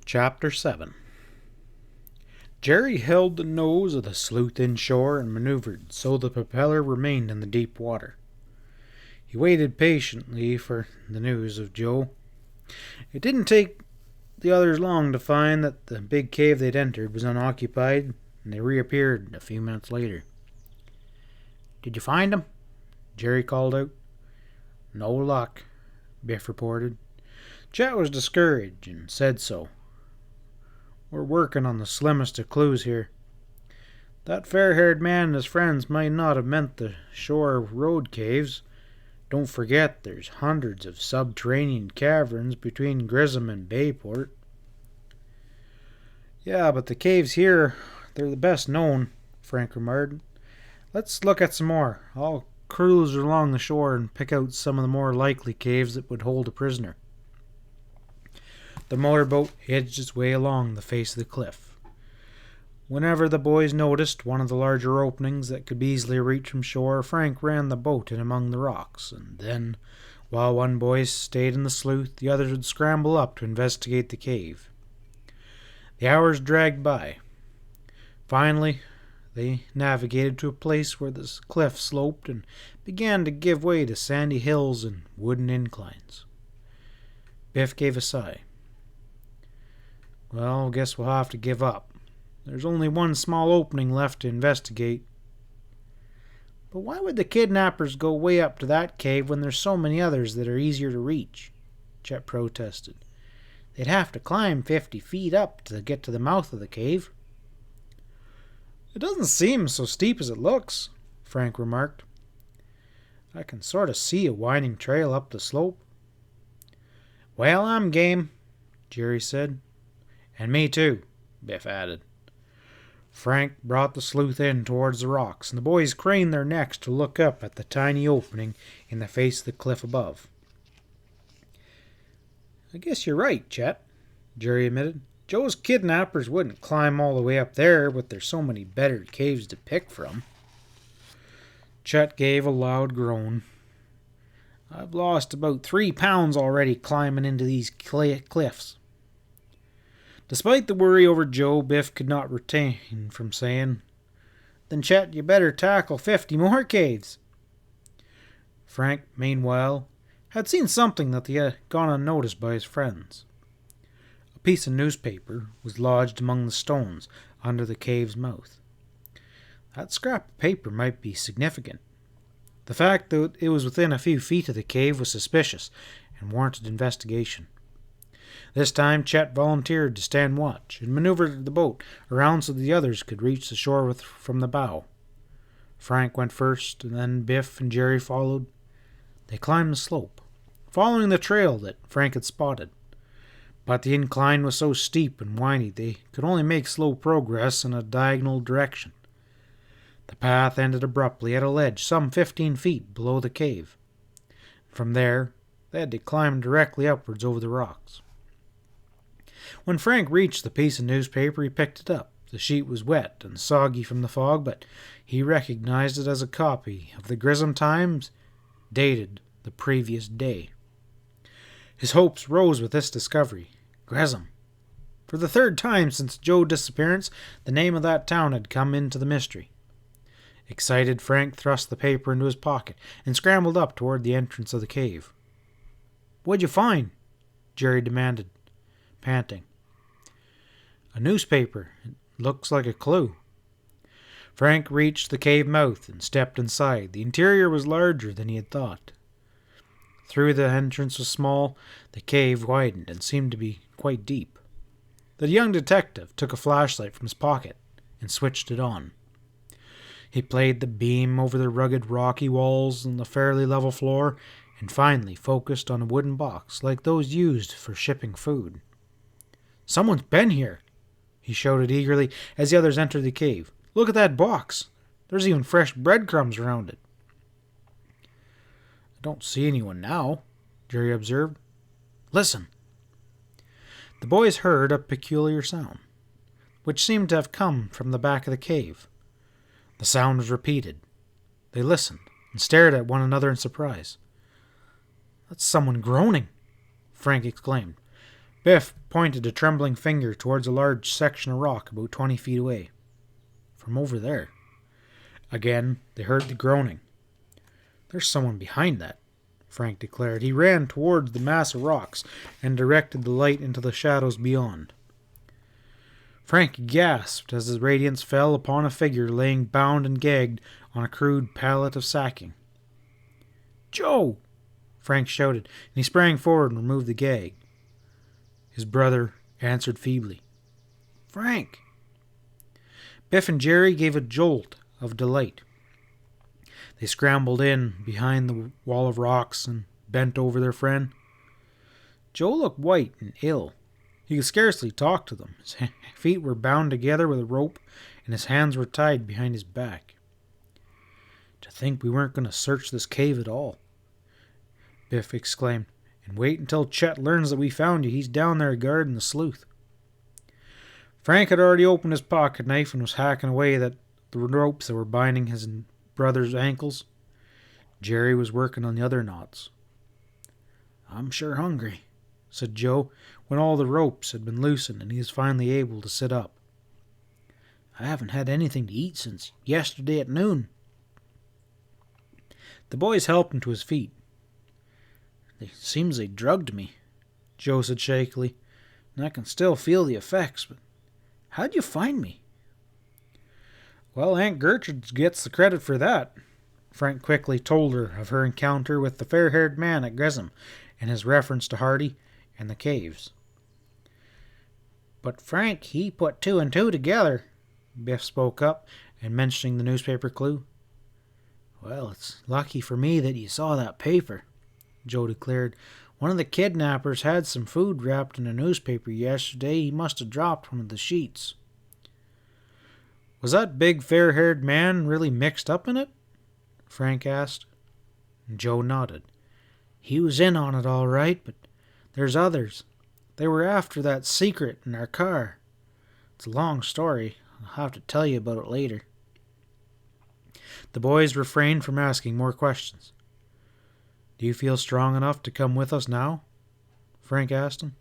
Chapter 7. Jerry held the nose of the sleuth inshore and maneuvered so the propeller remained in the deep water. He waited patiently for the news of Joe. It didn't take the others long to find that the big cave they'd entered was unoccupied, and they reappeared a few minutes later. "Did you find him?" Jerry called out. "No luck," Biff reported. Chet was discouraged and said so. "We're working on the slimmest of clues here. That fair-haired man and his friends might not have meant the shore road caves. Don't forget there's hundreds of subterranean caverns between Grissom and Bayport." "Yeah, but the caves here, they're the best known," Frank remarked. "Let's look at some more. I'll cruise along the shore and pick out some of the more likely caves that would hold a prisoner." The motorboat edged its way along the face of the cliff. Whenever the boys noticed one of the larger openings that could be easily reached from shore, Frank ran the boat in among the rocks, and then, while one boy stayed in the sleuth, the others would scramble up to investigate the cave. The hours dragged by. Finally, they navigated to a place where the cliff sloped and began to give way to sandy hills and wooden inclines. Biff gave a sigh. "Well, guess we'll have to give up. There's only one small opening left to investigate." "But why would the kidnappers go way up to that cave when there's so many others that are easier to reach?" Chet protested. "They'd have to climb 50 feet up to get to the mouth of the cave." "It doesn't seem so steep as it looks," Frank remarked. "I can sort of see a winding trail up the slope." "Well, I'm game," Jerry said. "And me too," Biff added. Frank brought the sleuth in towards the rocks, and the boys craned their necks to look up at the tiny opening in the face of the cliff above. "I guess you're right, Chet," Jerry admitted. "Joe's kidnappers wouldn't climb all the way up there with there's so many better caves to pick from." Chet gave a loud groan. "I've lost about 3 pounds already climbing into these cliffs." Despite the worry over Joe, Biff could not refrain from saying, "Then, Chet, you better tackle 50 more caves." Frank, meanwhile, had seen something that had gone unnoticed by his friends. A piece of newspaper was lodged among the stones under the cave's mouth. That scrap of paper might be significant. The fact that it was within a few feet of the cave was suspicious and warranted investigation. This time Chet volunteered to stand watch and maneuvered the boat around so the others could reach the shore from the bow. Frank went first, and then Biff and Jerry followed. They climbed the slope, following the trail that Frank had spotted. But the incline was so steep and windy they could only make slow progress in a diagonal direction. The path ended abruptly at a ledge some 15 feet below the cave. From there, they had to climb directly upwards over the rocks. When Frank reached the piece of newspaper, he picked it up. The sheet was wet and soggy from the fog, but he recognized it as a copy of the Grissom Times, dated the previous day. His hopes rose with this discovery. Grissom. For the third time since Joe's disappearance, the name of that town had come into the mystery. Excited, Frank thrust the paper into his pocket and scrambled up toward the entrance of the cave. "What'd you find?" Jerry demanded, panting. "A newspaper. It looks like a clue." Frank reached the cave mouth and stepped inside. The interior was larger than he had thought. Though the entrance was small, the cave widened and seemed to be quite deep. The young detective took a flashlight from his pocket and switched it on. He played the beam over the rugged rocky walls and the fairly level floor, and finally focused on a wooden box like those used for shipping food. "Someone's been here," he shouted eagerly as the others entered the cave. "Look at that box. There's even fresh breadcrumbs around it." "I don't see anyone now," Jerry observed. "Listen." The boys heard a peculiar sound, which seemed to have come from the back of the cave. The sound was repeated. They listened and stared at one another in surprise. "That's someone groaning," Frank exclaimed. Biff pointed a trembling finger towards a large section of rock about 20 feet away. From over there. Again, they heard the groaning. There's someone behind that, Frank declared. He ran towards the mass of rocks and directed the light into the shadows beyond. Frank gasped as his radiance fell upon a figure laying bound and gagged on a crude pallet of sacking. "Joe!" Frank shouted, and he sprang forward and removed the gag. His brother answered feebly. "Frank!" Biff and Jerry gave a jolt of delight. They scrambled in behind the wall of rocks and bent over their friend. Joe looked white and ill. He could scarcely talk to them. His feet were bound together with a rope, and his hands were tied behind his back. "To think we weren't going to search this cave at all," Biff exclaimed. "And wait until Chet learns that we found you. He's down there guarding the sleuth." Frank had already opened his pocket knife and was hacking away at the ropes that were binding his brother's ankles. Jerry was working on the other knots. "I'm sure hungry," said Joe, when all the ropes had been loosened and he was finally able to sit up. "I haven't had anything to eat since yesterday at noon." The boys helped him to his feet. "It seems they drugged me," Joe said shakily, "and I can still feel the effects, but how'd you find me?" "Well, Aunt Gertrude gets the credit for that." Frank quickly told her of her encounter with the fair-haired man at Gresham and his reference to Hardy and the caves. "But Frank, he put two and two together," Biff spoke up, and mentioning the newspaper clue. "Well, it's lucky for me that you saw that paper," Joe declared. "One of the kidnappers had some food wrapped in a newspaper yesterday. He must have dropped one of the sheets." "Was that big fair-haired man really mixed up in it?" Frank asked. Joe nodded. "He was in on it all right, but there's others. They were after that secret in our car. It's a long story. I'll have to tell you about it later." The boys refrained from asking more questions. "Do you feel strong enough to come with us now?" Frank asked him.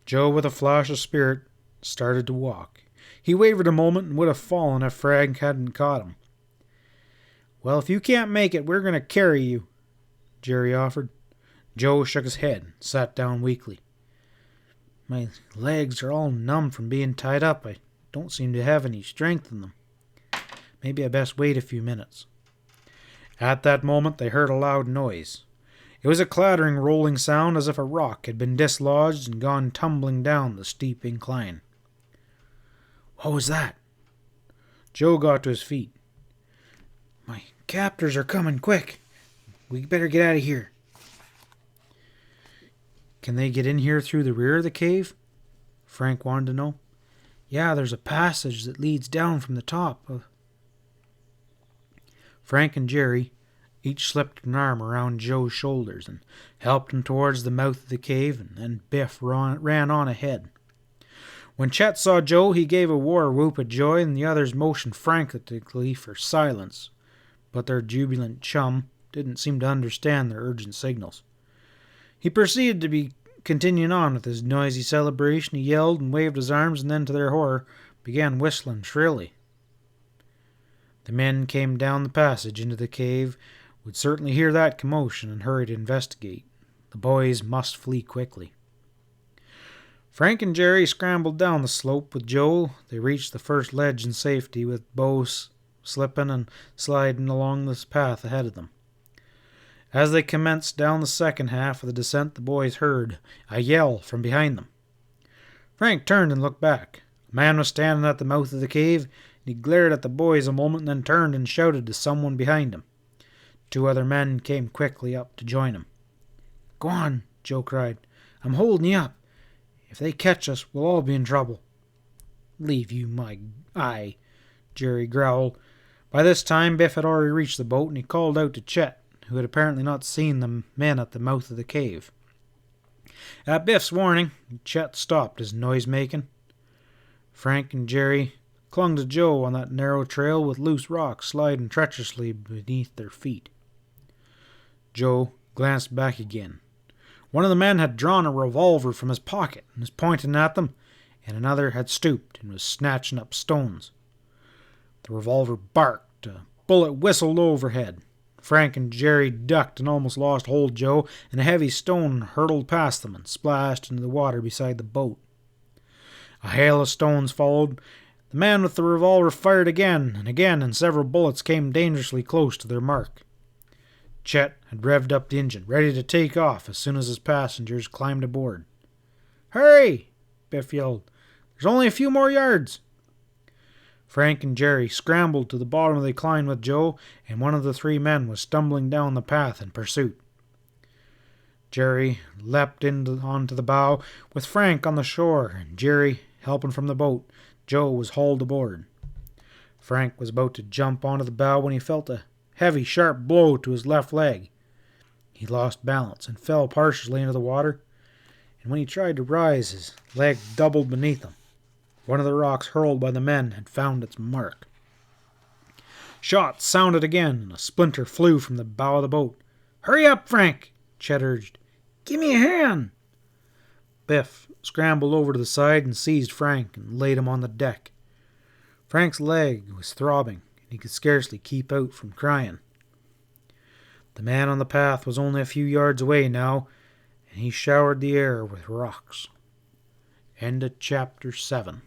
Joe, with a flash of spirit, started to walk. He wavered a moment and would have fallen if Frank hadn't caught him. "Well, if you can't make it, we're going to carry you," Jerry offered. Joe shook his head and sat down weakly. "My legs are all numb from being tied up. I don't seem to have any strength in them. Maybe I best wait a few minutes." At that moment they heard a loud noise. It was a clattering, rolling sound as if a rock had been dislodged and gone tumbling down the steep incline. "What was that?" Joe got to his feet. "My captors are coming, quick. We better get out of here." "Can they get in here through the rear of the cave?" Frank wanted to know. "Yeah, there's a passage that leads down from the top of..." Frank and Jerry each slipped an arm around Joe's shoulders and helped him towards the mouth of the cave, and then Biff ran on ahead. When Chet saw Joe, he gave a war whoop of joy, and the others motioned frantically for silence, but their jubilant chum didn't seem to understand their urgent signals. He proceeded to be continuing on with his noisy celebration. He yelled and waved his arms, and then, to their horror, began whistling shrilly. The men came down the passage into the cave, would certainly hear that commotion, and hurried to investigate. The boys must flee quickly. Frank and Jerry scrambled down the slope with Joe. They reached the first ledge in safety, with Bo slipping and sliding along this path ahead of them. As they commenced down the second half of the descent, the boys heard a yell from behind them. Frank turned and looked back. A man was standing at the mouth of the cave, and he glared at the boys a moment and then turned and shouted to someone behind him. Two other men came quickly up to join him. "Go on," Joe cried. "I'm holding you up. If they catch us, we'll all be in trouble." "Leave you my eye," Jerry growled. By this time, Biff had already reached the boat, and he called out to Chet, who had apparently not seen the men at the mouth of the cave. At Biff's warning, Chet stopped his noise-making. Frank and Jerry clung to Joe on that narrow trail with loose rocks sliding treacherously beneath their feet. Joe glanced back again. One of the men had drawn a revolver from his pocket and was pointing at them, and another had stooped and was snatching up stones. The revolver barked, a bullet whistled overhead. Frank and Jerry ducked and almost lost hold of Joe, and a heavy stone hurtled past them and splashed into the water beside the boat. A hail of stones followed. The man with the revolver fired again, and several bullets came dangerously close to their mark. Chet had revved up the engine, ready to take off as soon as his passengers climbed aboard. "Hurry!" Biff yelled. "There's only a few more yards." Frank and Jerry scrambled to the bottom of the incline with Joe, and one of the three men was stumbling down the path in pursuit. Jerry leapt onto the bow, with Frank on the shore, and Jerry helping from the boat. Joe was hauled aboard. Frank was about to jump onto the bow when he felt a heavy, sharp blow to his left leg. He lost balance and fell partially into the water, and when he tried to rise, his leg doubled beneath him. One of the rocks hurled by the men had found its mark. Shots sounded again, and a splinter flew from the bow of the boat. "Hurry up, Frank!" Chet urged. "Give me a hand!" Biff scrambled over to the side and seized Frank and laid him on the deck. Frank's leg was throbbing, and he could scarcely keep out from crying. The man on the path was only a few yards away now, and he showered the air with rocks. End of chapter 7.